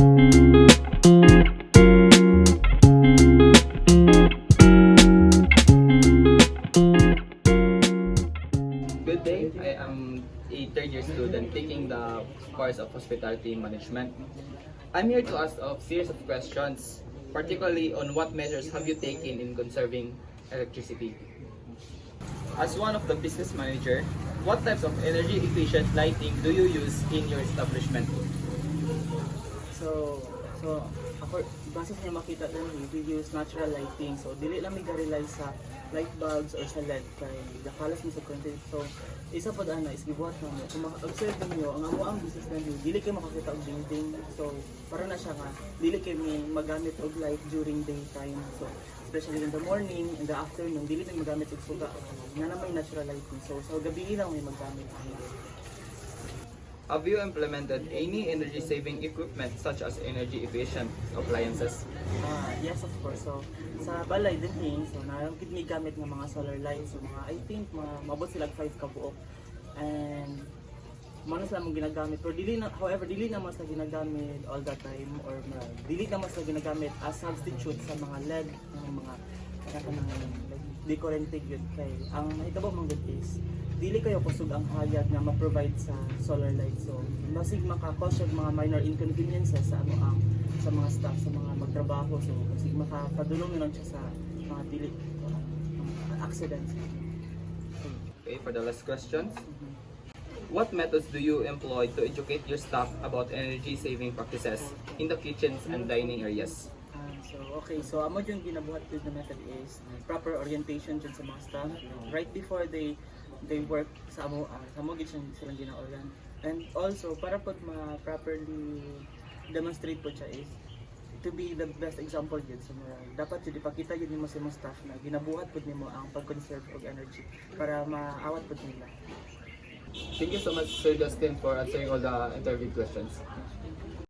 Good day. I am a third-year student taking the course of Hospitality Management. I'm here to ask a series of questions, particularly on what measures have you taken in conserving electricity. As one of the business manager, what types of energy-efficient lighting do you use in your establishment? So ako, base sa makita din, we use natural lighting. So, dili lang may rely sa light bulbs or sa LED kay dakalas mo sa content. So, isa pa daan na is gibuhat na mo. Kung maka-observe niyo ang amo ang business na niyo, dili kayo makakita og dingding. So, para na siya nga, dili kayo may magamit og light during daytime. So, especially in the morning, in the afternoon, dili may magamit og suga. Nga na may natural lighting. So, sa gabi lang may magamit. Have you implemented any energy-saving equipment such as energy-efficient appliances? Yes, of course. So, sa balay din so narangkit may gamit ng mga solar lights. So, mga, I think, mabot sila 5 ka buok. And, mano sila mong ginagamit. Pero however, dili naman sila ginagamit all the time or dili naman sila ginagamit as substitute sa mga LED, ng mga decorative yun. Kay, ang mahitabo mong good is, dili kayo kusog ang hayag na ma-provide sa solar light. So, basig maka-cause mga minor inconveniences sa sa mga staff, sa mga magtrabaho. So, basig makapadulong lang siya sa mga dili accidents. Okay, for the last questions. What methods do you employ to educate your staff about energy-saving practices in the kitchens and dining areas? So amo yung ginabuhat ko na method is proper orientation dyan sa mga staff right before they work sa amo gid silang gina-orient. And also para pud properly demonstrate po siya is to be the best example yun sa mga dapat yun ipakita yun mo sa mga staff na ginabuhat pud nimo ang pag-conserve og energy para maawat pud nila. Thank you so much, Sir Justin, for answering all the interview questions.